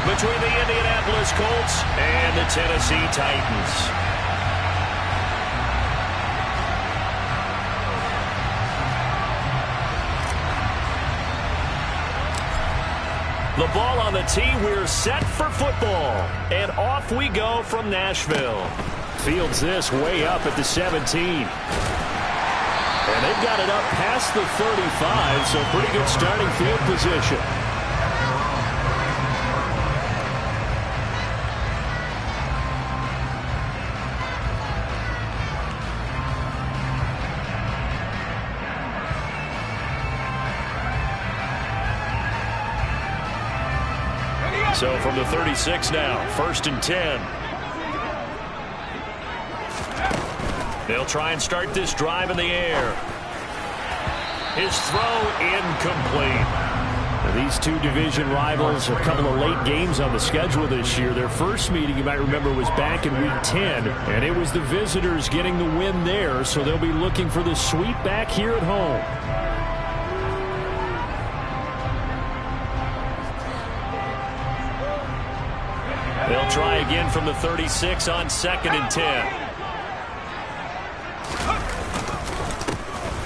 between the Indianapolis Colts and the Tennessee Titans. The ball on the tee. We're set for football. And off we go from Nashville. Fields this way up at the 17. And they've got it up past the 35, so pretty good starting field position. So from the 36 now, 1st and 10. They'll try and start this drive in the air. His throw incomplete. Now, these two division rivals, a couple of late games on the schedule this year. Their first meeting, you might remember, was back in Week 10, and it was the visitors getting the win there, so they'll be looking for the sweep back here at home. They'll try again from the 36 on 2nd and 10.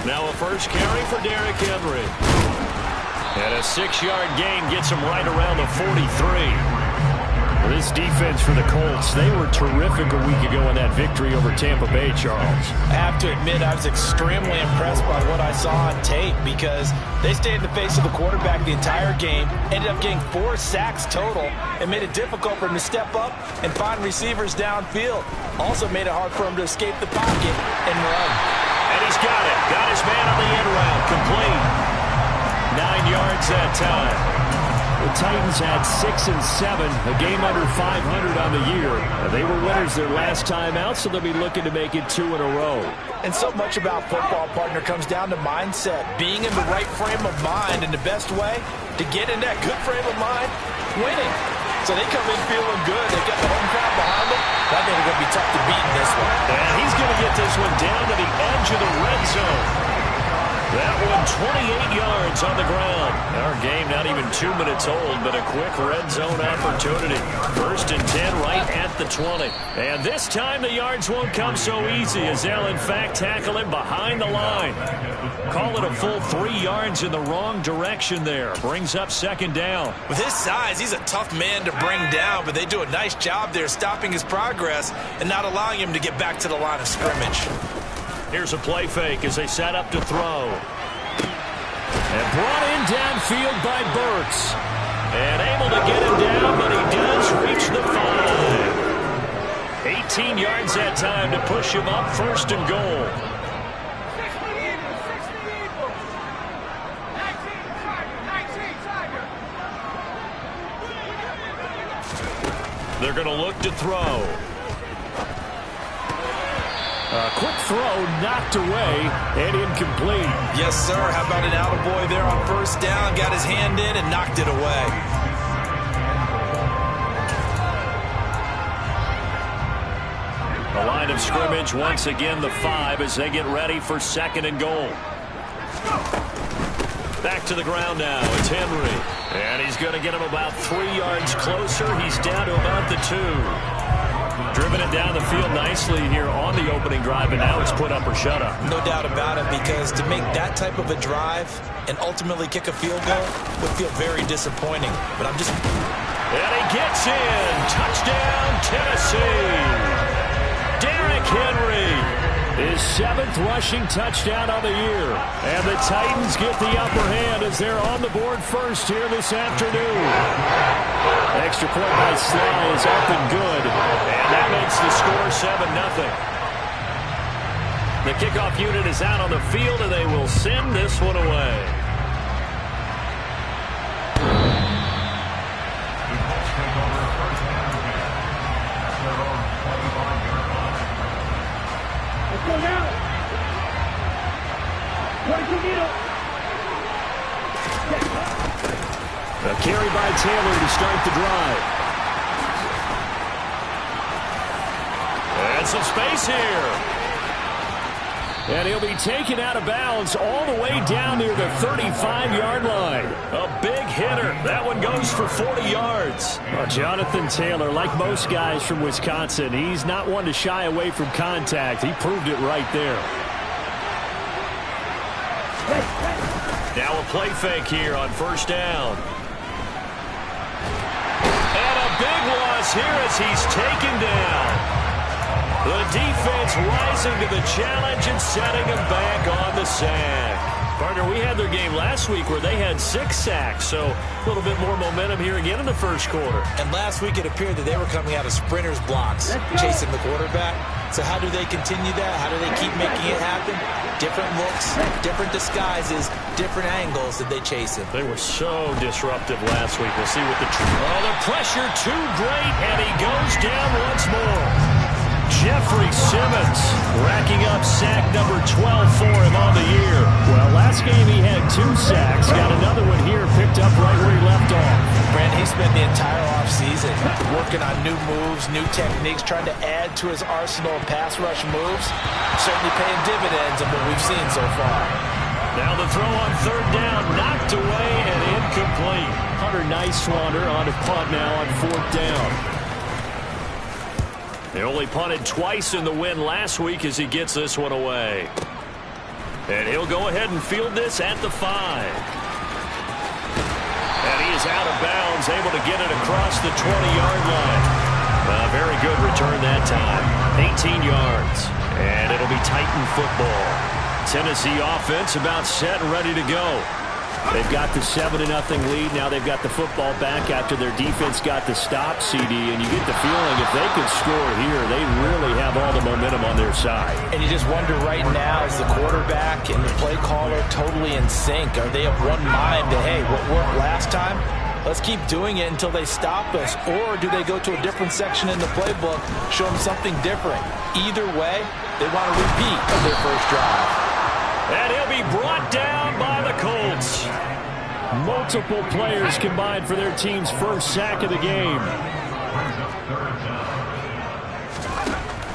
Now a first carry for Derrick Henry. And a 6-yard gain gets him right around the 43. This defense for the Colts, they were terrific a week ago in that victory over Tampa Bay, Charles. I have to admit, I was extremely impressed by what I saw on tape because they stayed in the face of the quarterback the entire game, ended up getting 4 sacks total, and made it difficult for him to step up and find receivers downfield. Also made it hard for him to escape the pocket and run. And he's got it. Got his man on the end route. Complete. 9 yards that time. The Titans had 6 and 7, a game under 500 on the year. They were winners their last time out, so they'll be looking to make it 2 in a row. And so much about football, partner, comes down to mindset. Being in the right frame of mind, and the best way to get in that good frame of mind, winning. So they come in feeling good. They got the home crowd behind them. I think they're going to be tough to beat in this one. And he's going to get this one down to the edge of the red zone. That one 28 yards on the ground. Our game not even 2 minutes old, but a quick red zone opportunity. 1st and 10 right at the 20. And this time the yards won't come so easy as they'll in fact tackle him behind the line. Call it a full 3 yards in the wrong direction there. Brings up 2nd down. With his size, he's a tough man to bring down, but they do a nice job there stopping his progress and not allowing him to get back to the line of scrimmage. Here's a play fake as they set up to throw. And brought in downfield by Burks. And able to get him down, but he does reach the 5. 18 yards that time to push him up 1st and goal. They're going to look to throw. A quick throw knocked away and incomplete. Yes, sir. How about an attaboy there on 1st down? Got his hand in and knocked it away. The line of scrimmage once again the 5 as they get ready for 2nd and goal. Back to the ground now. It's Henry. And he's going to get him about 3 yards closer. He's down to about the 2. Driven it down the field nicely here on the opening drive, and now it's put up or shut up. No doubt about it, because to make that type of a drive and ultimately kick a field goal would feel very disappointing. But I'm just... And he gets in. Touchdown, Tennessee. Derrick Henry. His 7th rushing touchdown of the year. And the Titans get the upper hand as they're on the board first here this afternoon. Extra point by Sly is up and good. And that makes the score 7-0. The kickoff unit is out on the field, and they will send this one away. A carry by Taylor to start the drive. And some space here. And he'll be taken out of bounds all the way down near the 35-yard line. A big hitter. That one goes for 40 yards. Well, Jonathan Taylor, like most guys from Wisconsin, he's not one to shy away from contact. He proved it right there. Now a play fake here on first down. And a big loss here as he's taken down. The defense rising to the challenge and setting him back on the sack. Partner, we had their game last week where they had 6 sacks, so a little bit more momentum here again in the first quarter. And last week it appeared that they were coming out of sprinters blocks, chasing the quarterback. So how do they continue that? How do they keep making it happen? Different looks, different disguises, different angles that they chase him. They were so disruptive last week. We'll see what the pressure too great, and he goes down once more. Jeffrey Simmons racking up sack number 12 for him on the year. Well, last game he had 2 sacks. Got another one here picked up right where he left off. Brand, he spent the entire offseason working on new moves, new techniques, trying to add to his arsenal of pass rush moves. Certainly paying dividends of what we've seen so far. Now the throw on third down, knocked away and incomplete. Hunter Nice-Swander on a punt now on fourth down. They only punted twice in the win last week as he gets this one away. And he'll go ahead and field this at the 5. And he is out of bounds, able to get it across the 20-yard line. A very good return that time. 18 yards. And it'll be Titan football. Tennessee offense about set and ready to go. They've got the 7-0 lead. Now they've got the football back after their defense got the stop, CD. And you get the feeling if they could score here, they really have all the momentum on their side. And you just wonder right now, is the quarterback and the play caller totally in sync? Are they of one mind that, hey, what worked last time? Let's keep doing it until they stop us. Or do they go to a different section in the playbook, show them something different? Either way, they want a repeat of their first drive. And he'll be brought down by the Colts. Multiple players combined for their team's first sack of the game.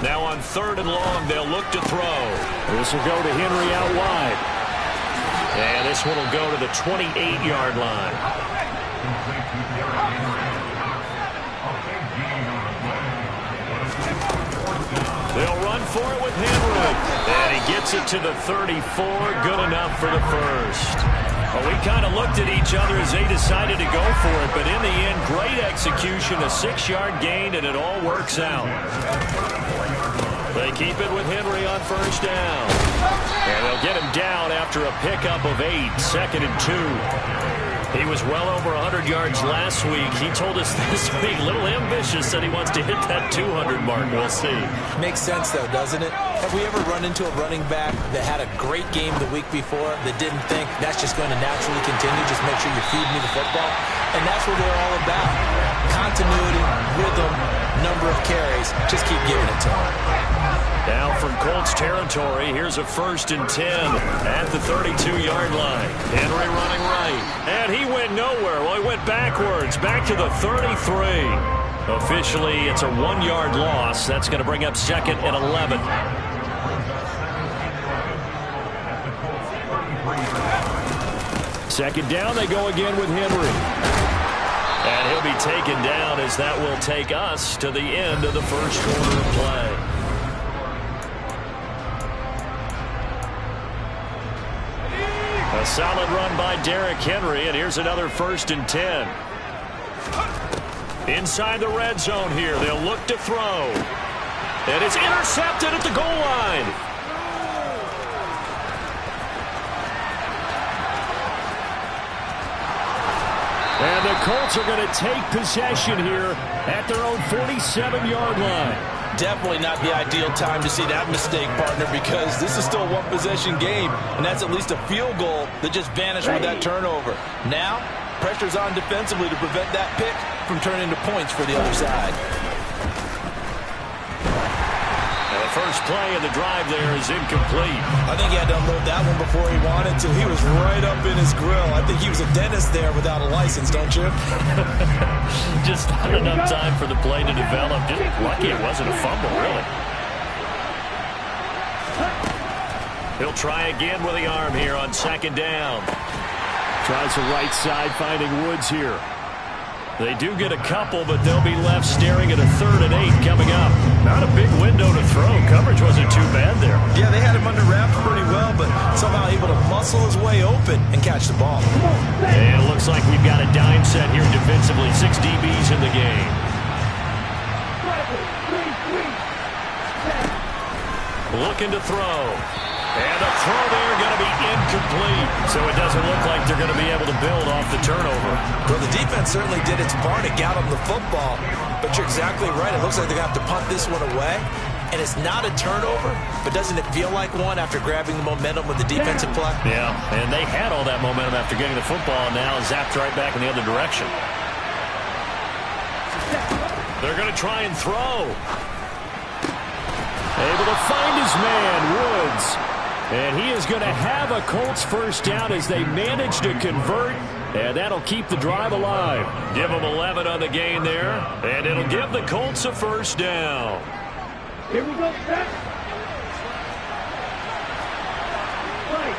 Now on third and long, they'll look to throw. This will go to Henry out wide. And this one will go to the 28-yard line. They'll run for it with Henry. And he gets it to the 34. Good enough for the first. Well, we kind of looked at each other as they decided to go for it. But in the end, great execution, a 6-yard gain, and it all works out. They keep it with Henry on first down. And they'll get him down after a pickup of 8. 2nd and 2. He was well over 100 yards last week. He told us this week, a little ambitious, said he wants to hit that 200 mark. We'll see. Makes sense, though, doesn't it? Have we ever run into a running back that had a great game the week before that didn't think that's just going to naturally continue? Just make sure you feed me the football. And that's what they're all about. Continuity, rhythm, number of carries. Just keep giving it to them. Now from Colts territory, here's a 1st and 10 at the 32-yard line. Henry running right. And he went nowhere. Well, he went backwards, back to the 33. Officially, it's a 1-yard loss. That's going to bring up 2nd and 11. Second down, they go again with Henry. And he'll be taken down as that will take us to the end of the first quarter of play. A solid run by Derrick Henry, and here's another 1st and 10. Inside the red zone here, they'll look to throw. And it's intercepted at the goal line. And the Colts are going to take possession here at their own 47-yard line. Definitely not the ideal time to see that mistake, partner, because this is still a one-possession game, and that's at least a field goal that just vanished with that turnover. Now, pressure's on defensively to prevent that pick from turning into points for the other side. And the first play of the drive there is incomplete. I think he had to unload that one before he wanted to. He was right up in his grill. I think he was a dentist there without a license, don't you? Just not enough time for the play to develop. Just lucky it wasn't a fumble, really. He'll try again with the arm here on second down. Tries the right side, finding Woods here. They do get a couple, but they'll be left staring at a 3rd and 8 coming up. Not a big window to throw. Coverage wasn't too bad there. Yeah, they had him under wraps pretty well, but somehow able to muscle his way open and catch the ball. And it looks like we've got a dime set here defensively. 6 DBs in the game. Looking to throw. And the throw there going to be incomplete. So it doesn't look like they're going to be able to build off the turnover. Well, the defense certainly did its part to get them the football. But you're exactly right. It looks like they're going to have to punt this one away. And it's not a turnover, but doesn't it feel like one after grabbing the momentum with the defensive play? Yeah, and they had all that momentum after getting the football, and now zapped right back in the other direction. They're going to try and throw. Able to find his man, Woods. And he is going to have a Colts first down as they manage to convert. And that'll keep the drive alive. Give them 11 on the gain there. And it'll give the Colts a first down. Here we go, set. Right,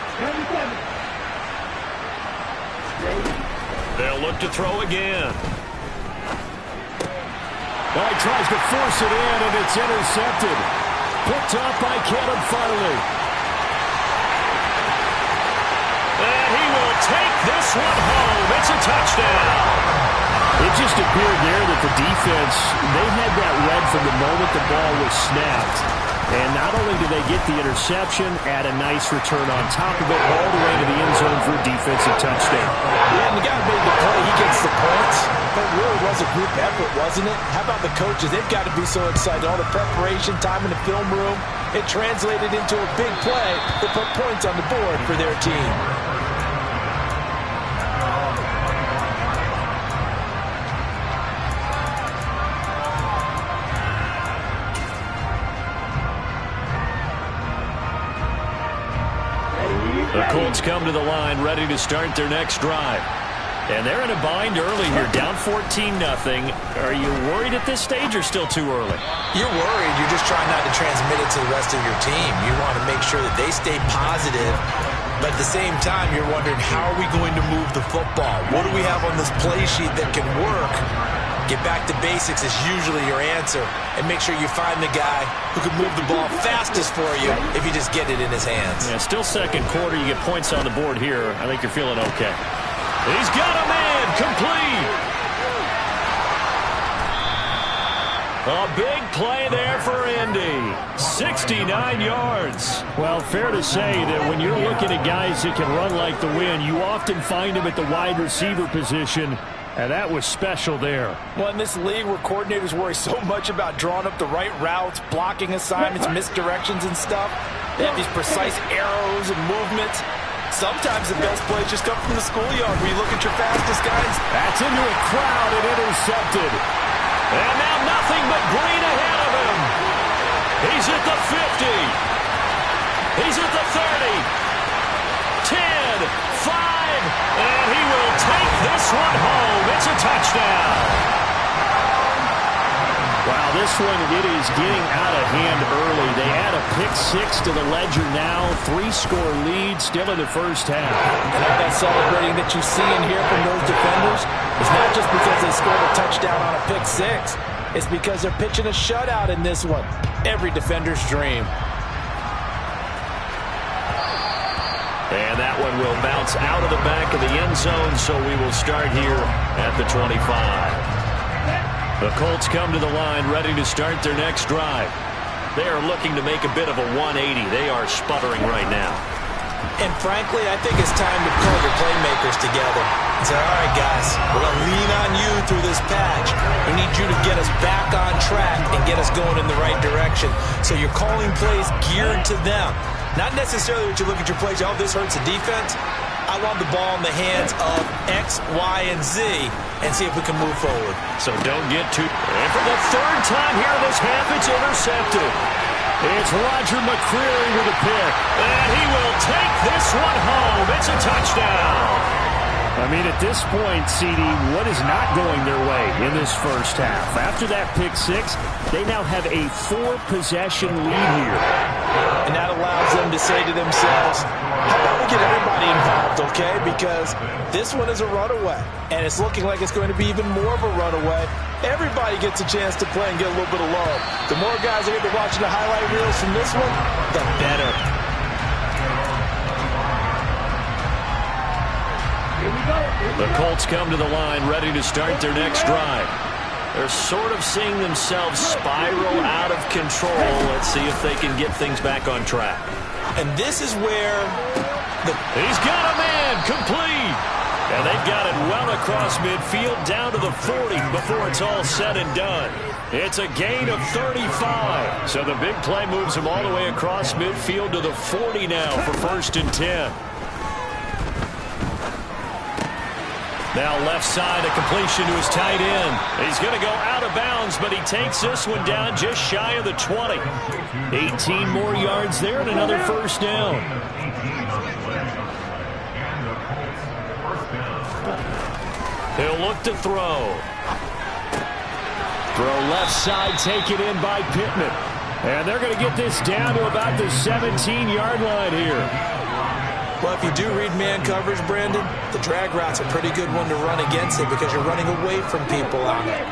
10-7. They'll look to throw again. Well, he tries to force it in, and it's intercepted. Picked up by Caleb Farley. And he will take this one home. It's a touchdown. It just appeared there that the defense, they had that read from the moment the ball was snapped. And not only did they get the interception, add a nice return on top of it, all the way to the end zone for a defensive touchdown. Yeah, and the guy made the play. He gets the points. But it really was a group effort, wasn't it? How about the coaches? They've got to be so excited. All the preparation, time in the film room, it translated into a big play that put points on the board for their team. The Colts come to the line ready to start their next drive. And they're in a bind early here, down 14-0. Are you worried at this stage or still too early? You're worried. You're just trying not to transmit it to the rest of your team. You want to make sure that they stay positive. But at the same time, you're wondering, how are we going to move the football? What do we have on this play sheet that can work? Get back to basics is usually your answer. And make sure you find the guy who can move the ball fastest for you if you just get it in his hands. Yeah, still second quarter. You get points on the board here. I think you're feeling okay. He's got a man, complete. A big play there for Indy. 69 yards. Well, fair to say that when you're looking at guys that can run like the wind, you often find them at the wide receiver position, and that was special there. Well, in this league where coordinators worry so much about drawing up the right routes, blocking assignments, misdirections and stuff, they have these precise arrows and movements. Sometimes the best plays just come from the schoolyard where you look at your fastest guys. That's into a crowd and intercepted. And now nothing but green ahead of him. He's at the 50. He's at the 30. 10, 5, and he will take this one home. It's a touchdown. Wow, this one, it is getting out of hand early. They add a pick six to the ledger now. 3-score lead still in the first half. And that celebrating that you see and hear from those defenders is not just because they scored a touchdown on a pick six. It's because they're pitching a shutout in this one. Every defender's dream. And that one will bounce out of the back of the end zone, so we will start here at the 25. The Colts come to the line ready to start their next drive. They are looking to make a bit of a 180. They are sputtering right now. And frankly, I think it's time to pull your playmakers together and say, all right, guys, we're going to lean on you through this patch. We need you to get us back on track and get us going in the right direction. So you're calling plays geared to them. Not necessarily that you look at your plays, oh, this hurts the defense. I want the ball in the hands of X, Y, and Z and see if we can move forward. So don't get too... And for the third time here this half, it's intercepted. It's Roger McCreary with a pick. And he will take this one home. It's a touchdown. I mean, at this point, CD, what is not going their way in this first half? After that pick six, they now have a 4-possession lead here. And that allows them to say to themselves, how about we get everybody involved, okay? Because this one is a runaway, and it's looking like it's going to be even more of a runaway. Everybody gets a chance to play and get a little bit of love. The more guys are going to be watching the highlight reels from this one, the better. The Colts come to the line ready to start their next drive. They're sort of seeing themselves spiral out of control. Let's see if they can get things back on track. And this is where he's got a man complete. And they've got it well across midfield down to the 40 before it's all said and done. It's a gain of 35. So the big play moves him all the way across midfield to the 40 now for 1st and 10. Now left side, a completion to his tight end. He's going to go out of bounds, but he takes this one down just shy of the 20. 18 more yards there and another first down. He'll look to throw. Throw left side, taken in by Pittman. And they're going to get this down to about the 17-yard line here. Well, if you do read man coverage, Brandon, the drag route's a pretty good one to run against it because you're running away from people on it.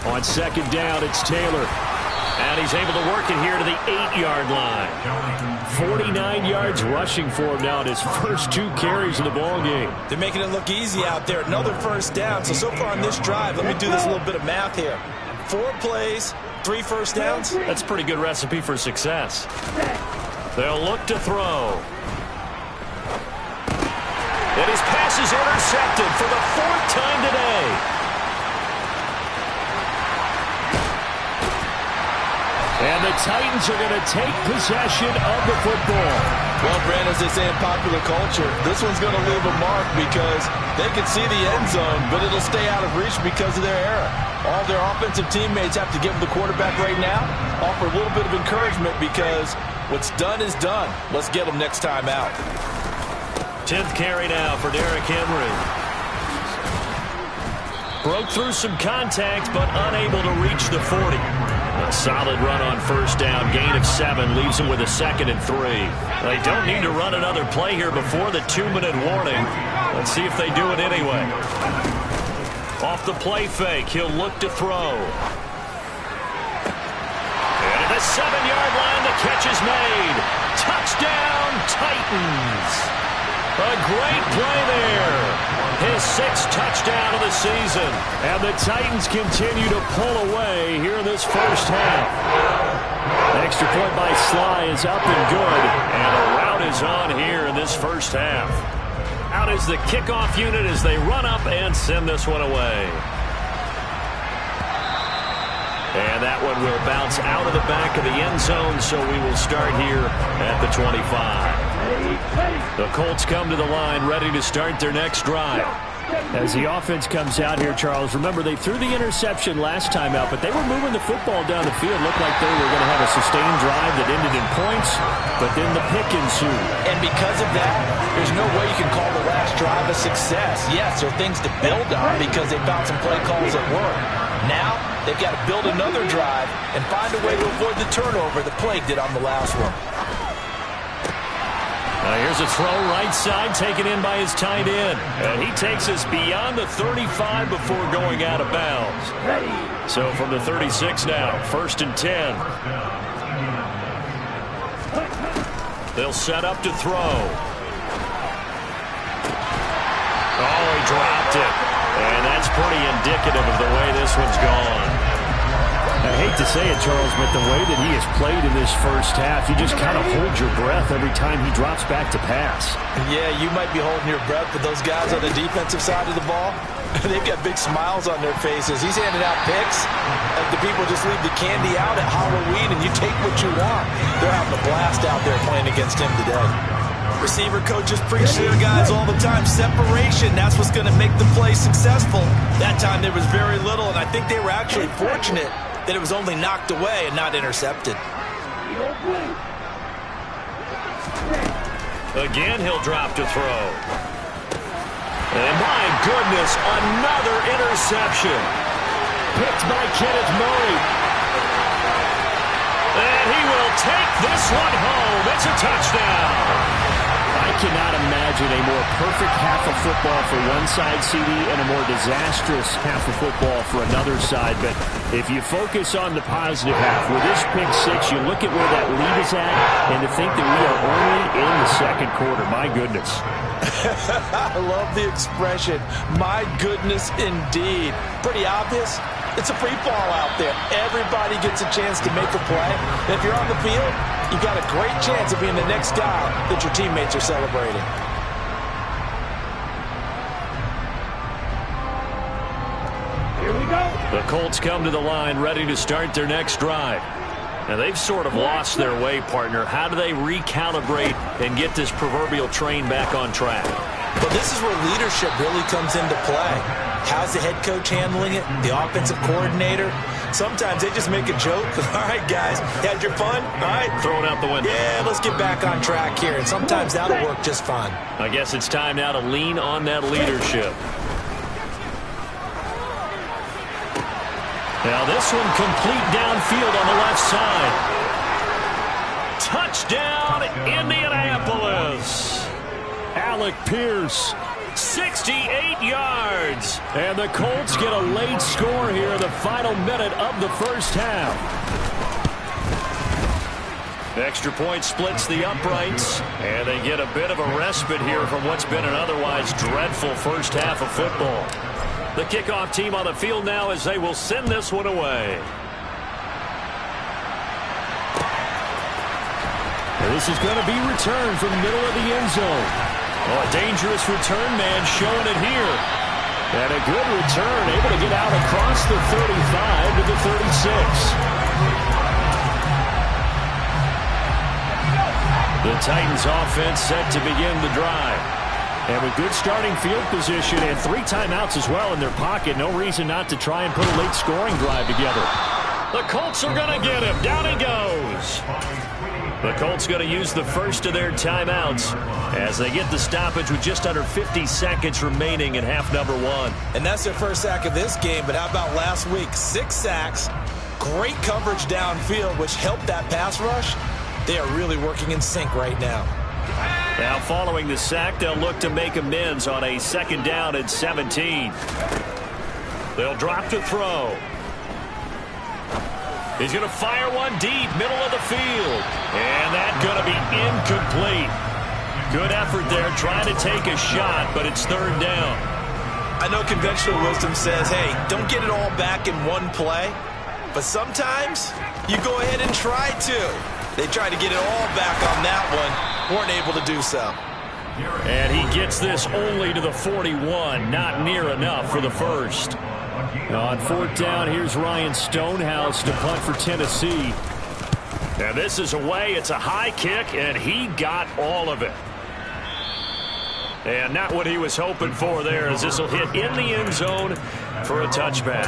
On 2nd down, it's Taylor. And he's able to work it here to the 8-yard line. 49 yards rushing for him now in his first 2 carries of the ball game. They're making it look easy out there. Another first down. So far on this drive, let me do this little bit of math here. 4 plays, 3 first downs. That's a pretty good recipe for success. They'll look to throw. And his pass is intercepted for the 4th time today. And the Titans are going to take possession of the football. Well, Brandon, as they say in popular culture, this one's going to leave a mark because they can see the end zone, but it'll stay out of reach because of their error. All their offensive teammates have to give the quarterback right now, offer a little bit of encouragement because what's done is done. Let's get them next time out. 10th carry now for Derrick Henry. Broke through some contact, but unable to reach the 40. A solid run on first down. Gain of 7 leaves him with a 2nd and 3. They don't need to run another play here before the 2-minute warning. Let's see if they do it anyway. Off the play fake, he'll look to throw. And at the 7-yard line, the catch is made. Touchdown, Titans. A great play there. His 6th touchdown of the season. And the Titans continue to pull away here in this first half. Extra point by Sly is up and good. And a rout is on here in this first half. Out is the kickoff unit as they run up and send this one away. And that one will bounce out of the back of the end zone, so we will start here at the 25. The Colts come to the line ready to start their next drive. As the offense comes out here, Charles, remember they threw the interception last time out, but they were moving the football down the field. Looked like they were going to have a sustained drive that ended in points, but then the pick ensued. And because of that, there's no way you can call the last drive a success. Yes, there are things to build on because they found some play calls that work. Now, they've got to build another drive and find a way to avoid the turnover that plagued it on the last one. Here's a throw right side taken in by his tight end. And he takes us beyond the 35 before going out of bounds. So from the 36 now, 1st and 10. They'll set up to throw. Oh, he dropped it. And that's pretty indicative of the way this one's gone. I hate to say it, Charles, but the way that he has played in this first half, you just kind of hold your breath every time he drops back to pass. Yeah, you might be holding your breath, but those guys on the defensive side of the ball, they've got big smiles on their faces. He's handing out picks. Like the people just leave the candy out at Halloween, and you take what you want. They're having a blast out there playing against him today. Receiver coaches preach to their guys all the time. Separation, that's what's going to make the play successful. That time there was very little, and I think they were actually fortunate that it was only knocked away and not intercepted. Again, he'll drop to throw. And my goodness, another interception. Picked by Kenneth Murray. And he will take this one home. It's a touchdown. I cannot imagine a more perfect half of football for one side, CD, and a more disastrous half of football for another side. But if you focus on the positive half, with this pick six, you look at where that lead is at, and to think that we are only in the second quarter. My goodness. I love the expression, my goodness indeed. Pretty obvious. It's a free fall out there. Everybody gets a chance to make a play. And if you're on the field, you've got a great chance of being the next guy that your teammates are celebrating. Here we go. The Colts come to the line ready to start their next drive. Now, they've sort of lost their way, partner. How do they recalibrate and get this proverbial train back on track? Well, this is where leadership really comes into play. How's the head coach handling it? The offensive coordinator? Sometimes they just make a joke. All right, guys, had your fun? All right. Throw it out the window. Yeah, let's get back on track here. And sometimes that'll work just fine. I guess it's time now to lean on that leadership. Now this one complete downfield on the left side. Touchdown, Indianapolis. Alec Pierce. 68 yards. And the Colts get a late score here in the final minute of the first half. Extra point splits the uprights, and they get a bit of a respite here from what's been an otherwise dreadful first half of football. The kickoff team on the field now as they will send this one away. This is going to be returned from the middle of the end zone. Oh, a dangerous return man showing it here. And a good return, able to get out across the 35 to the 36. The Titans offense set to begin the drive. And with good starting field position and 3 timeouts as well in their pocket, no reason not to try and put a late scoring drive together. The Colts are going to get him. Down he goes. The Colts going to use the first of their timeouts as they get the stoppage with just under 50 seconds remaining in half number 1. And that's their first sack of this game, but how about last week? 6 sacks, great coverage downfield, which helped that pass rush. They are really working in sync right now. Now following the sack, they'll look to make amends on a 2nd down and 17. They'll drop to throw. He's going to fire one deep, middle of the field. And that's going to be incomplete. Good effort there, trying to take a shot, but it's 3rd down. I know conventional wisdom says, hey, don't get it all back in one play. But sometimes you go ahead and try to. They tried to get it all back on that one. Weren't able to do so. And he gets this only to the 41. Not near enough for the first. On 4th down, here's Ryan Stonehouse to punt for Tennessee. And this is away. It's a high kick, and he got all of it. And not what he was hoping for there, as this will hit in the end zone for a touchback.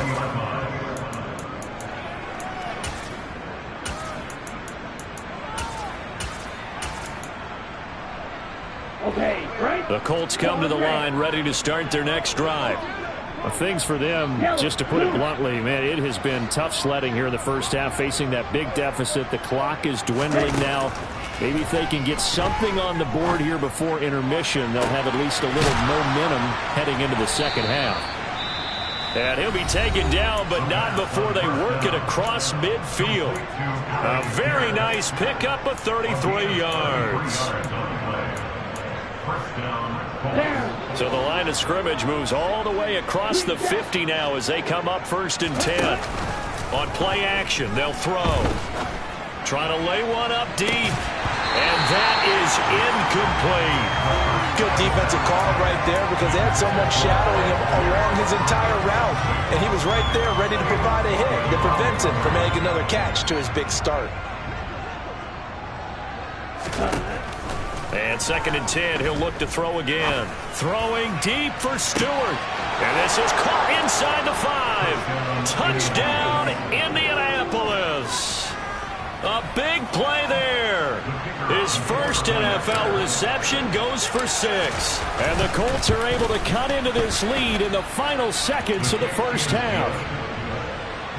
Okay, right. The Colts come to the line ready to start their next drive. Well, things for them, just to put it bluntly, man, it has been tough sledding here in the first half, facing that big deficit. The clock is dwindling now. Maybe if they can get something on the board here before intermission, they'll have at least a little momentum heading into the second half. And he'll be taken down, but not before they work it across midfield. A very nice pickup of 33 yards. So the line of scrimmage moves all the way across the 50 now as they come up 1st and 10. On play action, they'll throw. Trying to lay one up deep. And that is incomplete. Good defensive call right there because they had someone shadowing him along his entire route. And he was right there ready to provide a hit that prevents him from making another catch to his big start. And 2nd and 10, he'll look to throw again. Throwing deep for Stewart. And this is caught inside the 5. Touchdown, Indianapolis. A big play there. His His first NFL reception goes for 6. And the Colts are able to cut into this lead in the final seconds of the first half.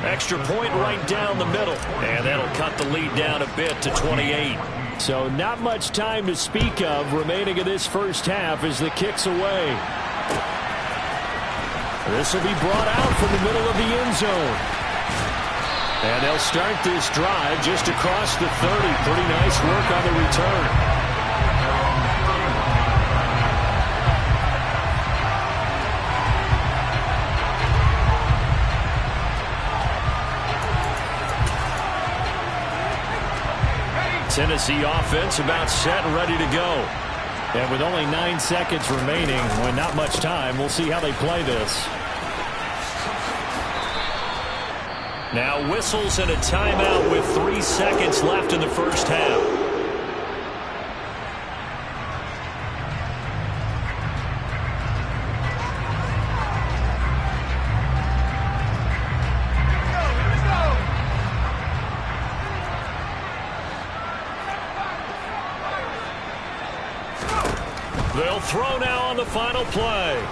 Extra point right down the middle. And that'll cut the lead down a bit to 28. So not much time to speak of remaining in this first half as the kick's away. This will be brought out from the middle of the end zone. And they'll start this drive just across the 30. Pretty nice work on the return. Tennessee offense about set and ready to go. And with only 9 seconds remaining, when not much time, we'll see how they play this. Now whistles and a timeout with 3 seconds left in the first half. They'll throw now on the final play.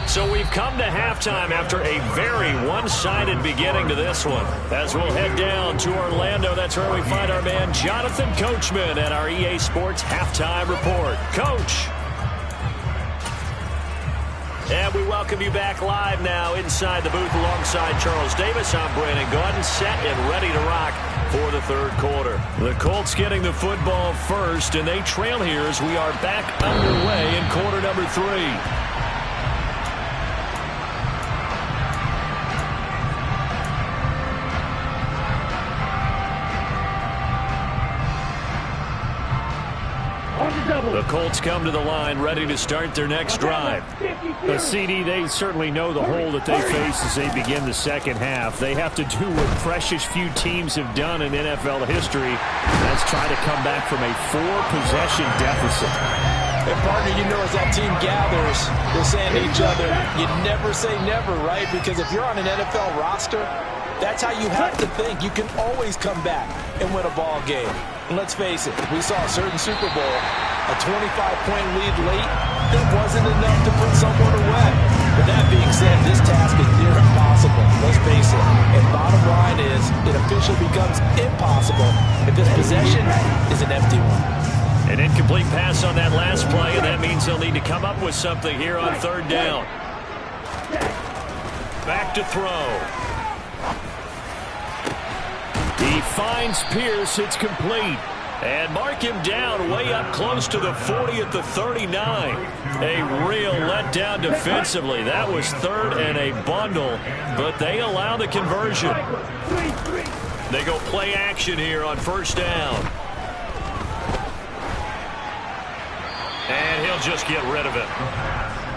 So we've come to halftime after a very one-sided beginning to this one. As we'll head down to Orlando, that's where we find our man Jonathan Coachman at our EA Sports Halftime Report. Coach. And we welcome you back live now inside the booth alongside Charles Davis. I'm Brandon Gaudin, set and ready to rock for the third quarter. The Colts getting the football first, and they trail here as we are back underway in quarter number 3. The Colts come to the line ready to start their next drive. The CD, they certainly know the hole that they face as they begin the second half. They have to do what precious few teams have done in NFL history. That's try to come back from a 4-possession deficit. And partner, you know, as that team gathers, they're saying to each other, you never say never, right? Because if you're on an NFL roster, that's how you have to think. You can always come back and win a ball game. And let's face it, we saw a certain Super Bowl, a 25-point lead late, it wasn't enough to put someone away. But that being said, this task is near impossible. Let's face it. And bottom line is, it officially becomes impossible if this possession is an empty one. An incomplete pass on that last play, and that means they'll need to come up with something here on third down. Back to throw. He finds Pierce. It's complete. And mark him down way up close to the 40 at the 39. A real letdown defensively. That was third and a bundle, but they allow the conversion. They go play action here on first down. And he'll just get rid of it.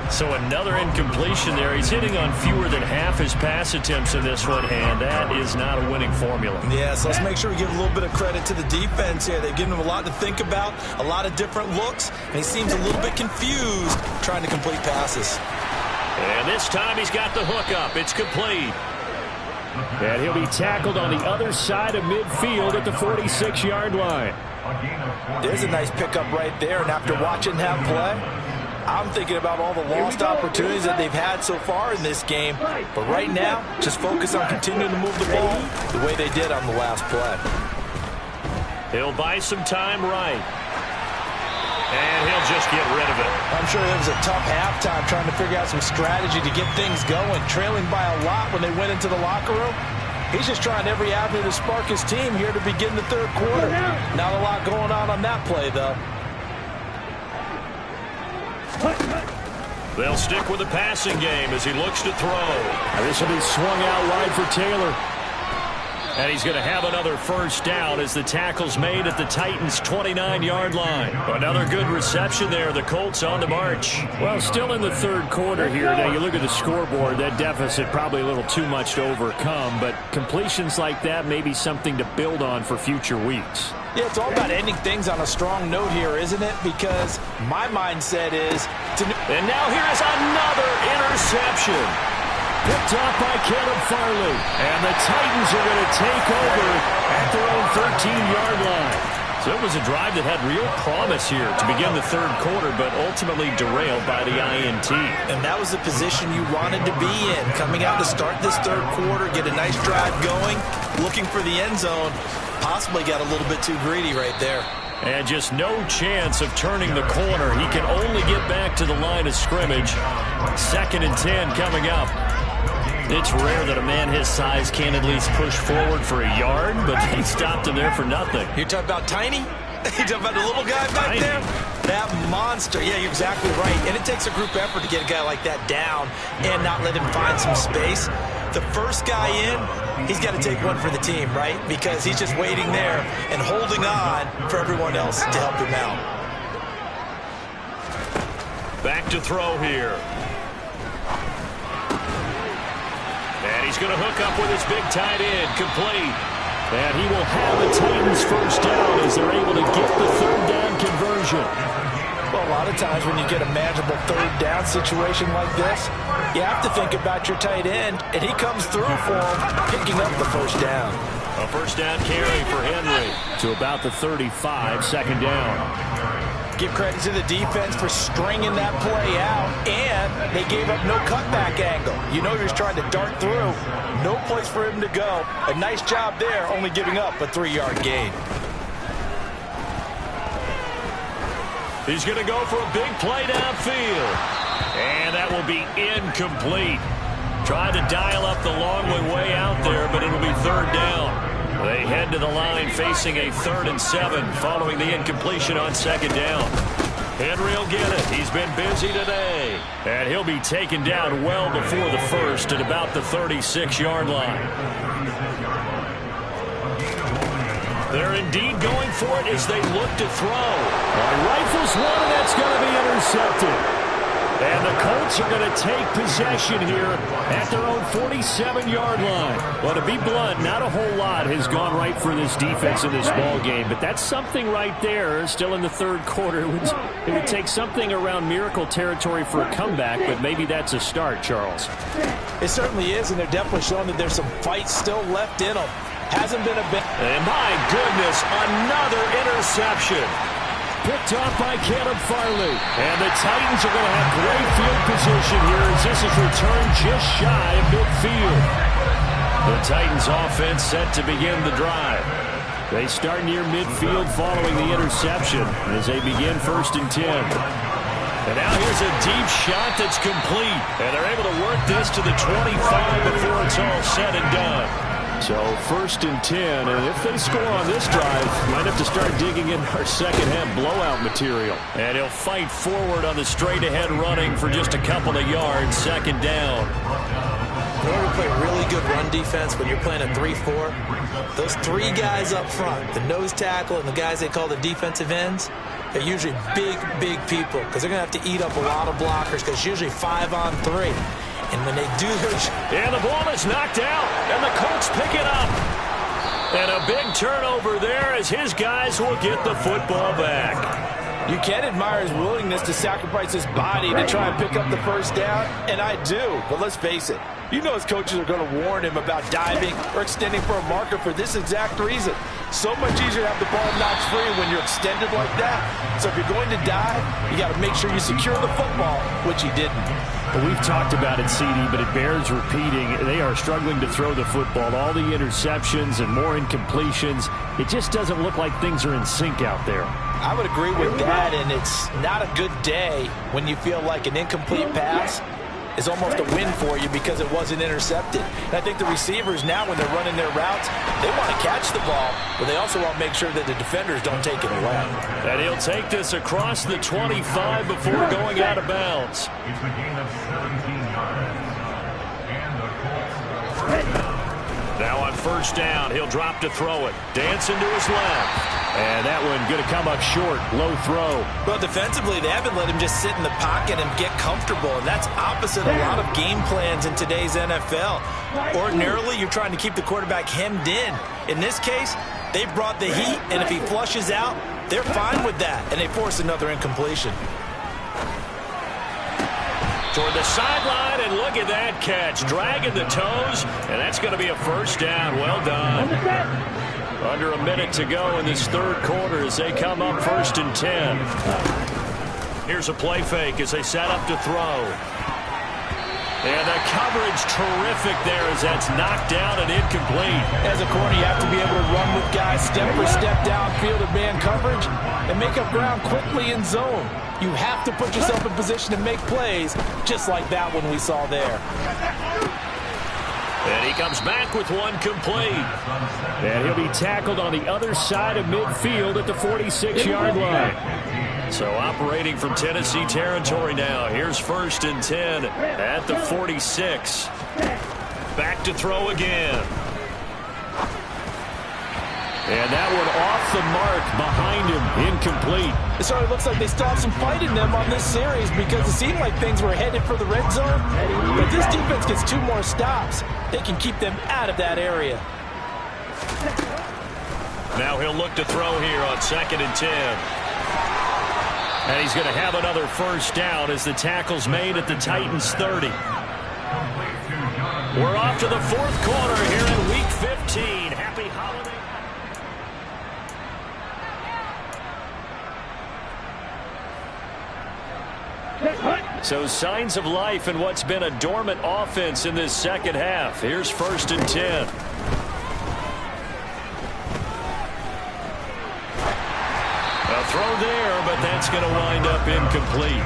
So another incompletion there. He's hitting on fewer than half his pass attempts in this one, and that is not a winning formula. Yeah, so let's make sure we give a little bit of credit to the defense here. They've given him a lot to think about, a lot of different looks, and he seems a little bit confused trying to complete passes. And this time he's got the hook up. It's complete. And he'll be tackled on the other side of midfield at the 46-yard line. There's a nice pickup right there, and after watching that play, I'm thinking about all the lost opportunities that they've had so far in this game. But right now, just focus on continuing to move the ball the way they did on the last play. He'll buy some time right. And he'll just get rid of it. I'm sure it was a tough halftime trying to figure out some strategy to get things going. Trailing by a lot when they went into the locker room. He's just trying every avenue to spark his team here to begin the third quarter. Not a lot going on that play, though. They'll stick with the passing game as he looks to throw. Now this will be swung out wide for Taylor. And he's going to have another first down as the tackle's made at the Titans' 29-yard line. Another good reception there. The Colts on the march. Well, still in the third quarter here. Now, you look at the scoreboard, that deficit probably a little too much to overcome, but completions like that may be something to build on for future weeks. Yeah, it's all about ending things on a strong note here, isn't it? Because my mindset is... And now here is another interception. Picked off by Caleb Farley. And the Titans are going to take over at their own 13-yard line. So it was a drive that had real promise here to begin the third quarter, but ultimately derailed by the INT. And that was the position you wanted to be in. Coming out to start this third quarter, get a nice drive going, looking for the end zone. Possibly got a little bit too greedy right there. And just no chance of turning the corner. He can only get back to the line of scrimmage. 2nd and 10 coming up. It's rare that a man his size can at least push forward for a yard, but they stopped him there for nothing. You're talking about tiny? You're talking about the little guy back there? That monster. Yeah, you're exactly right. And it takes a group effort to get a guy like that down and not let him find some space. The first guy in, he's got to take one for the team, right? Because he's just waiting there and holding on for everyone else to help him out. Back to throw here. And he's going to hook up with his big tight end, complete. And he will have the Titans first down as they're able to get the third down conversion. Well, a lot of times when you get a manageable third down situation like this, you have to think about your tight end, and he comes through for him, picking up the first down. A first down carry for Henry. To about the 35, 2nd down. Give credit to the defense for stringing that play out, and they gave up no cutback angle. You know he was trying to dart through. No place for him to go. A nice job there, only giving up a 3-yard gain. He's going to go for a big play downfield. And that will be incomplete. Tried to dial up the long way out there, but it'll be 3rd down. They head to the line facing a 3rd and 7 following the incompletion on 2nd down. Henry will get it. He's been busy today. And he'll be taken down well before the first at about the 36-yard line. They're indeed going for it as they look to throw. Rifles one, and that's going to be intercepted. And the Colts are going to take possession here at their own 47-yard line. Well, to be blunt, not a whole lot has gone right for this defense in this ball game, but that's something right there. Still in the third quarter. It would take something around miracle territory for a comeback, but maybe that's a start, Charles. It certainly is, and they're definitely showing that there's some fight still left in them. Hasn't been a bit. And my goodness, another interception. Picked off by Caleb Farley. And the Titans are going to have great field position here as this is returned just shy of midfield. The Titans offense set to begin the drive. They start near midfield following the interception as they begin 1st and 10. And now here's a deep shot that's complete. And they're able to work this to the 25 before it's all said and done. So 1st and 10, and if they score on this drive, might have to start digging in our second-half blowout material. And he'll fight forward on the straight-ahead running for just a couple of yards, 2nd down. In order to play really good run defense when you're playing a 3-4, those 3 guys up front, the nose tackle and the guys they call the defensive ends, they're usually big, big people because they're going to have to eat up a lot of blockers because it's usually 5 on 3. And when they do this... And the ball is knocked out, and the Colts pick it up. And a big turnover there as his guys will get the football back. You can admire his willingness to sacrifice his body to try and pick up the first down, and I do. But let's face it, you know his coaches are going to warn him about diving or extending for a marker for this exact reason. So much easier to have the ball knocked free when you're extended like that. So if you're going to dive, you got to make sure you secure the football, which he didn't. Well, we've talked about it, CD, but it bears repeating. They are struggling to throw the football. All the interceptions and more incompletions. It just doesn't look like things are in sync out there. I would agree with that, and it's not a good day when you feel like an incomplete pass is almost a win for you because it wasn't intercepted. And I think the receivers now, when they're running their routes, they want to catch the ball, but they also want to make sure that the defenders don't take it away. And he'll take this across the 25 before going out of bounds. Now on 1st down, he'll drop to throw it. Dancing to his left. And that one going to come up short. Low throw. Well, defensively, they haven't let him just sit in the pocket and get comfortable. And that's opposite a lot of game plans in today's NFL. Ordinarily, you're trying to keep the quarterback hemmed in. In this case, they brought the heat, and if he flushes out, they're fine with that. And they force another incompletion. toward the sideline, and look at that catch. Dragging the toes, and that's going to be a first down. Well done. Under a minute to go in this third quarter as they come up 1st and 10. Here's a play fake as they set up to throw. And the coverage terrific there as that's knocked down and incomplete. As a corner, you have to be able to run with guys step for step downfield in man coverage and make up ground quickly in zone. You have to put yourself in position to make plays just like that one we saw there. And he comes back with one complete. And he'll be tackled on the other side of midfield at the 46-yard line. So operating from Tennessee territory now. Here's 1st and 10 at the 46. Back to throw again. And that one off the mark behind him, incomplete. It sort of looks like they still have some fight in them on this series because it seemed like things were headed for the red zone. But this defense gets 2 more stops. They can keep them out of that area. Now he'll look to throw here on 2nd and 10. And he's going to have another first down as the tackle's made at the Titans 30. We're off to the 4th quarter here in Week 15. Happy holiday. So signs of life in what's been a dormant offense in this second half. Here's 1st and 10. A throw there, but that's going to wind up incomplete.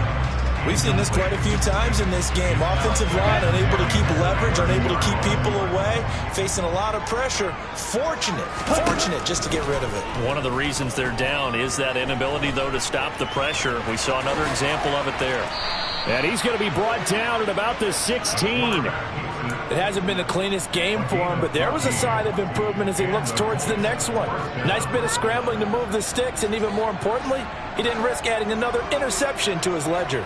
We've seen this quite a few times in this game. Offensive line unable to keep leverage, unable to keep people away, facing a lot of pressure. Fortunate just to get rid of it. One of the reasons they're down is that inability, though, to stop the pressure. We saw another example of it there. And he's going to be brought down at about the 16. It hasn't been the cleanest game for him, but there was a sign of improvement as he looks towards the next one. Nice bit of scrambling to move the sticks, and even more importantly, he didn't risk adding another interception to his ledger.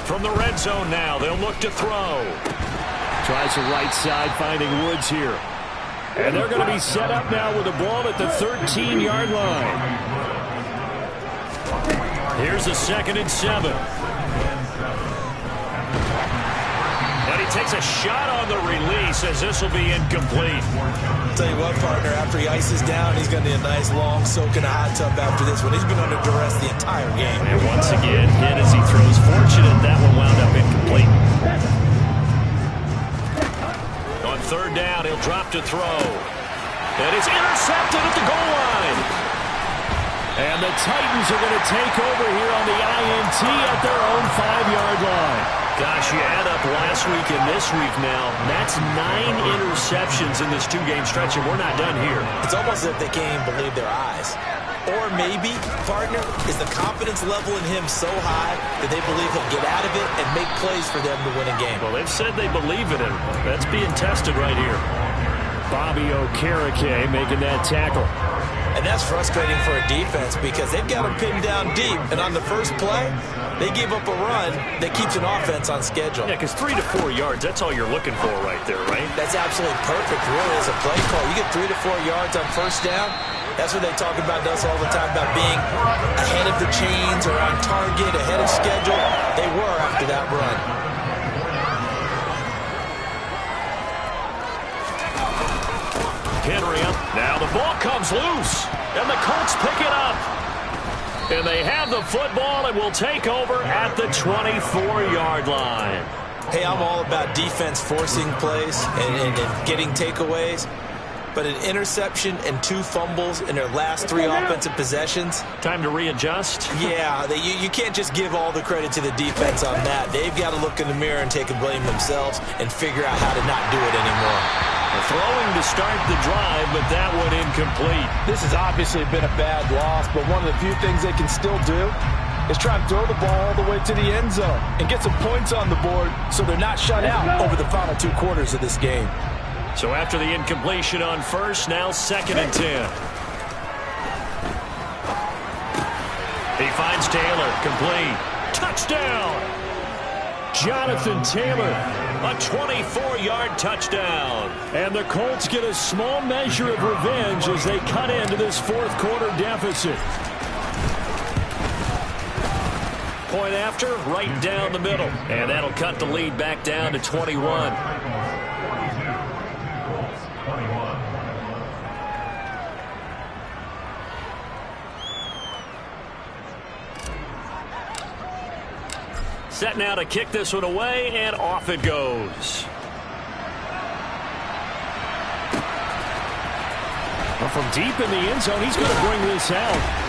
From the red zone now, they'll look to throw. Tries the right side, finding Woods here. And they're going to be set up now with the ball at the 13-yard line. Here's a 2nd and 7. And he takes a shot on the release as this will be incomplete. Tell you what, partner, after he ices down, he's going to need a nice long soak in a hot tub after this one. He's been under duress the entire game. And once again, hit as he throws. Fortunate that one wound up incomplete. On 3rd down, he'll drop to throw. And it's intercepted at the goal line. And the Titans are going to take over here on the INT at their own 5-yard line. Gosh, you add up last week and this week now, that's 9 interceptions in this 2-game stretch, and we're not done here. It's almost as if they can't even believe their eyes. Or maybe, partner, is the confidence level in him so high that they believe he'll get out of it and make plays for them to win a game. Well, they've said they believe in him. That's being tested right here. Bobby Okereke making that tackle. And that's frustrating for a defense because they've got him pinned down deep. And on the first play, they gave up a run that keeps an offense on schedule. Yeah, because 3 to 4 yards, that's all you're looking for right there, right? That's absolutely perfect, really, as a play call. You get 3 to 4 yards on first down. That's what they talk about us all the time, about being ahead of the chains or on target, ahead of schedule. They were after that run. Henry up. Now the ball comes loose, and the Colts pick it up. And they have the football and will take over at the 24-yard line. Hey, I'm all about defense forcing plays and getting takeaways. But an interception and 2 fumbles in their last 3 offensive possessions. Time to readjust? Yeah, you can't just give all the credit to the defense on that. They've got to look in the mirror and take a blame themselves and figure out how to not do it anymore. Throwing to start the drive, but that one incomplete. This has obviously been a bad loss, but one of the few things they can still do is try and throw the ball all the way to the end zone and get some points on the board so they're not shut out over the final 2 quarters of this game. So after the incompletion on first, now 2nd and 10. He finds Taylor, complete. Touchdown! Jonathan Taylor. A 24-yard touchdown. And the Colts get a small measure of revenge as they cut into this 4th quarter deficit. point after, right down the middle. And that'll cut the lead back down to 21. Set now to kick this one away, and off it goes. Well, from deep in the end zone, he's going to bring this out.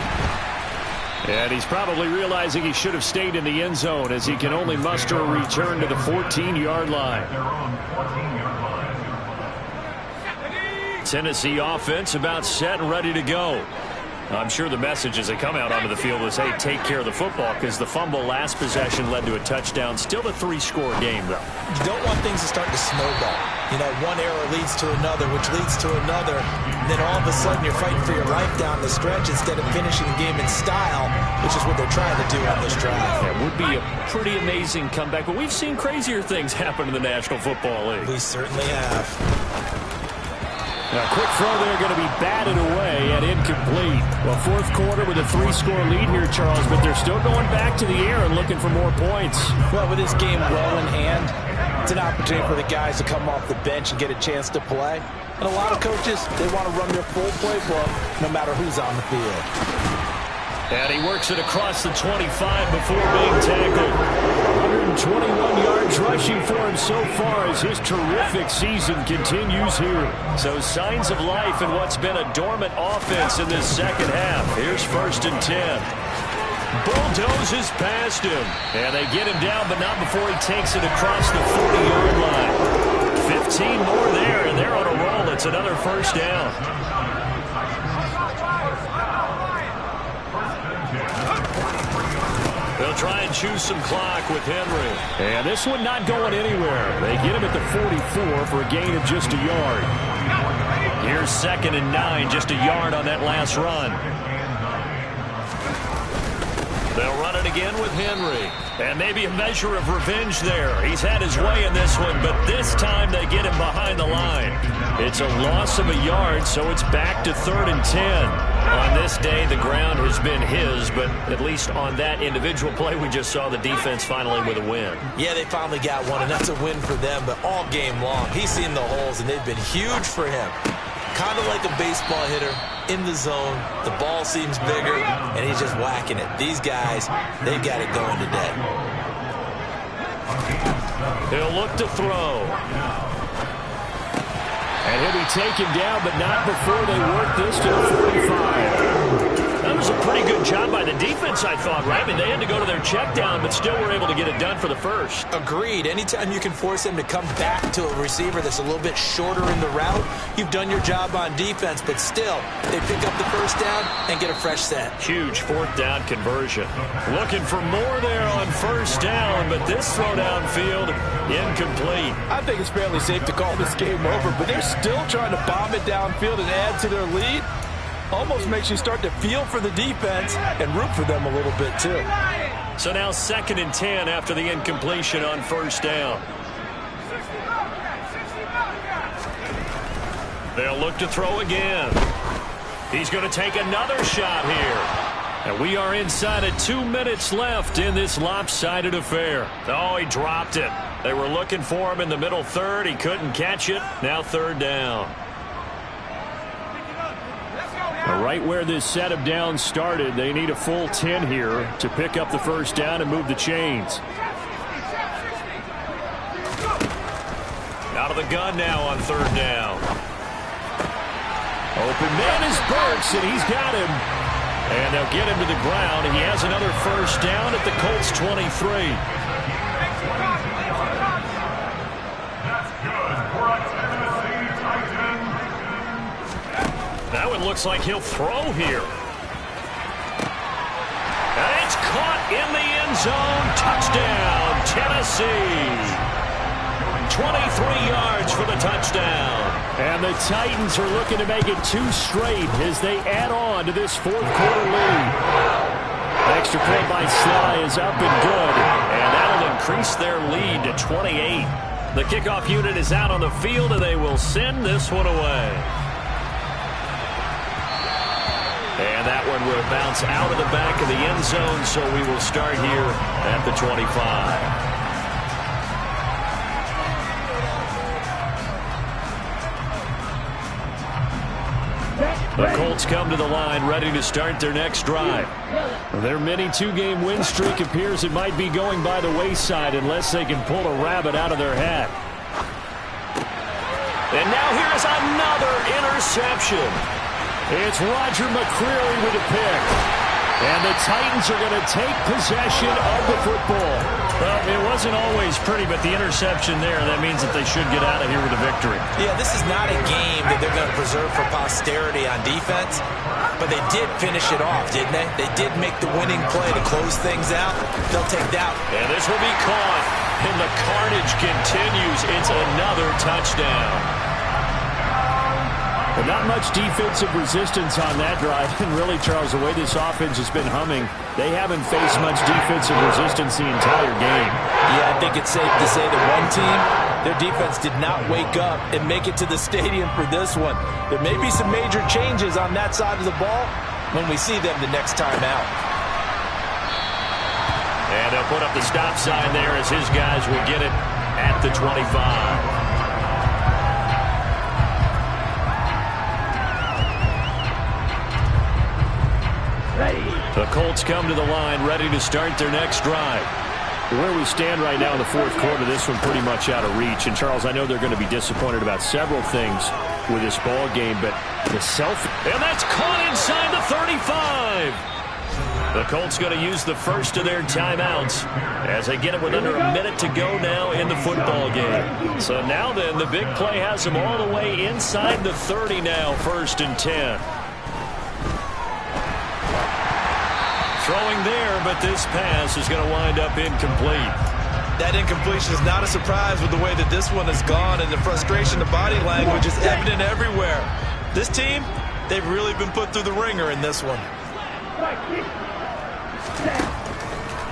And he's probably realizing he should have stayed in the end zone as he can only muster a return to the 14-yard line. Tennessee offense about set and ready to go. I'm sure the message as they come out onto the field was, hey, take care of the football, because the fumble last possession led to a touchdown. Still a 3-score game, though. You don't want things to start to snowball. You know, one error leads to another, which leads to another. And then all of a sudden you're fighting for your life down the stretch instead of finishing the game in style, which is what they're trying to do on this drive. That would be a pretty amazing comeback, but we've seen crazier things happen in the National Football League. We certainly have. A quick throw there going to be batted away and incomplete. Well, fourth quarter with a 3-score lead here, Charles, but they're still going back to the air and looking for more points. Well, with this game well in hand, it's an opportunity for the guys to come off the bench and get a chance to play. And a lot of coaches, they want to run their full playbook no matter who's on the field. And he works it across the 25 before being tackled. 121 yards rushing for him so far as his terrific season continues here. So signs of life in what's been a dormant offense in this second half. Here's 1st and 10. Bulldozes past him. And they get him down, but not before he takes it across the 40-yard line. 15 more there, and they're on a roll. It's another first down. They'll try and choose some clock with Henry. And this one not going anywhere. They get him at the 44 for a gain of just a yard. Here's 2nd and 9, just a yard on that last run. They'll run it again with Henry. And maybe a measure of revenge there. He's had his way in this one, but this time they get him behind the line. It's a loss of a yard, so it's back to 3rd and 10. On this day, the ground has been his, but at least on that individual play, we just saw the defense finally with a win. Yeah, they finally got one, and that's a win for them, but all game long, he's seen the holes, and they've been huge for him. Kind of like a baseball hitter in the zone. The ball seems bigger, and he's just whacking it. These guys, they've got it going today. He'll look to throw. And he'll be taken down, but not before they work this to the 45. That was a pretty good job by the defense, I thought, right? I mean, they had to go to their check down, but still were able to get it done for the first. Agreed. Anytime you can force them to come back to a receiver that's a little bit shorter in the route, you've done your job on defense, but still, they pick up the first down and get a fresh set. Huge 4th down conversion. Looking for more there on 1st down, but this throw downfield, incomplete. I think it's fairly safe to call this game over, but they're still trying to bomb it downfield and add to their lead. Almost makes you start to feel for the defense and root for them a little bit, too. So now 2nd and 10 after the incompletion on 1st down. They'll look to throw again. He's going to take another shot here. And we are inside of 2 minutes left in this lopsided affair. Oh, he dropped it. They were looking for him in the middle third. He couldn't catch it. Now 3rd down. Right where this set of downs started, they need a full 10 here to pick up the first down and move the chains. Out of the gun now on 3rd down. Open man is Burks, and he's got him. And they'll get him to the ground, and he has another first down at the Colts 23. That one looks like he'll throw here. And it's caught in the end zone. Touchdown, Tennessee. 23 yards for the touchdown. And the Titans are looking to make it 2 straight as they add on to this 4th quarter lead. Extra point by Sly is up and good. And that'll increase their lead to 28. The kickoff unit is out on the field, and they will send this one away. And that one will bounce out of the back of the end zone, so we will start here at the 25. The Colts come to the line, ready to start their next drive. Their mini two-game win streak appears it might be going by the wayside unless they can pull a rabbit out of their hat. And now here is another interception. It's Roger McCreary with a pick. And the Titans are going to take possession of the football. Well, it wasn't always pretty, but the interception there, that means that they should get out of here with a victory. Yeah, this is not a game that they're going to preserve for posterity on defense, but they did finish it off, didn't they? They did make the winning play to close things out. They'll take that. And this will be caught, and the carnage continues. It's another touchdown. But not much defensive resistance on that drive. And really, Charles, the way this offense has been humming, they haven't faced much defensive resistance the entire game. Yeah, I think it's safe to say that one team, their defense did not wake up and make it to the stadium for this one. There may be some major changes on that side of the ball when we see them the next time out. And they'll put up the stop sign there as his guys will get it at the 25. The Colts come to the line, ready to start their next drive. Where we stand right now in the fourth quarter, this one pretty much out of reach. And, Charles, I know they're going to be disappointed about several things with this ball game, but the and that's caught inside the 35. The Colts going to use the first of their timeouts as they get it with under a minute to go now in the football game. So now then, the big play has them all the way inside the 30 now, 1st and 10. Throwing there, but this pass is going to wind up incomplete. That incompletion is not a surprise with the way that this one has gone, and the frustration, the body language is evident everywhere. This team, they've really been put through the ringer in this one.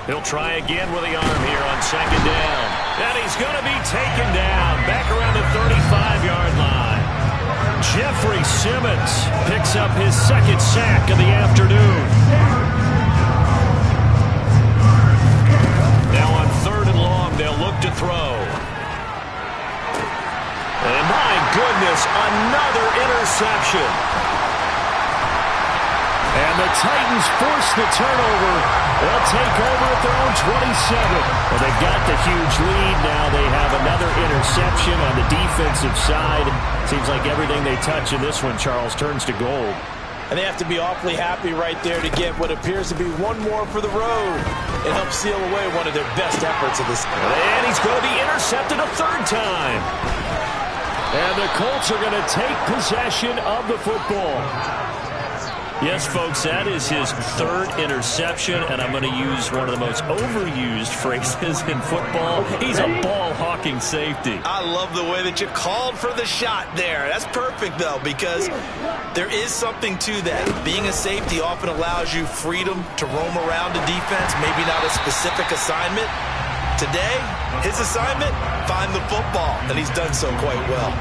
He'll try again with the arm here on 2nd down. And he's going to be taken down back around the 35-yard line. Jeffrey Simmons picks up his 2nd sack of the afternoon. Now on 3rd and long, they'll look to throw. And my goodness, another interception. And the Titans force the turnover. They'll take over at their own 27. Well, they've got the huge lead. Now they have another interception on the defensive side. Seems like everything they touch in this one, Charles, turns to gold. And they have to be awfully happy right there to get what appears to be one more for the road and help seal away one of their best efforts of this. And he's going to be intercepted a 3rd time. And the Colts are going to take possession of the football. Yes, folks, that is his 3rd interception, and I'm going to use one of the most overused phrases in football. He's a ball-hawking safety. I love the way that you called for the shot there. That's perfect, though, because there is something to that. Being a safety often allows you freedom to roam around the defense, maybe not a specific assignment. Today, his assignment, find the football, and he's done so quite well.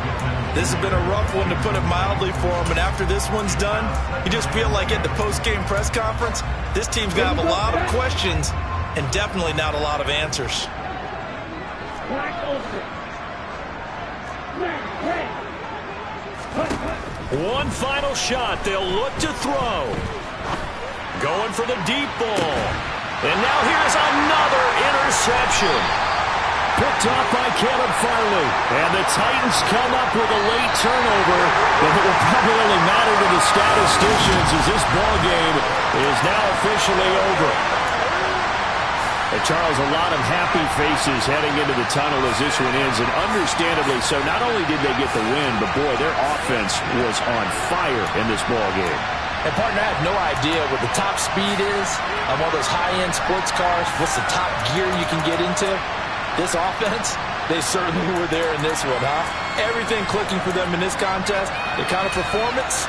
This has been a rough one, to put it mildly, for him, and after this one's done, you just feel like at the post-game press conference, this team's going to have a lot of questions and definitely not a lot of answers. One final shot. They'll look to throw. Going for the deep ball. And now here's another interception. Picked off by Caleb Farley. And the Titans come up with a late turnover, but it will probably only matter to the statisticians as this ball game is now officially over. And Charles, a lot of happy faces heading into the tunnel as this one ends, and understandably so. Not only did they get the win, but boy, their offense was on fire in this ball game. And partner, I have no idea what the top speed is on one of those high-end sports cars. What's the top gear you can get into? This offense, they certainly were there in this one, huh? Everything clicking for them in this contest. The kind of performance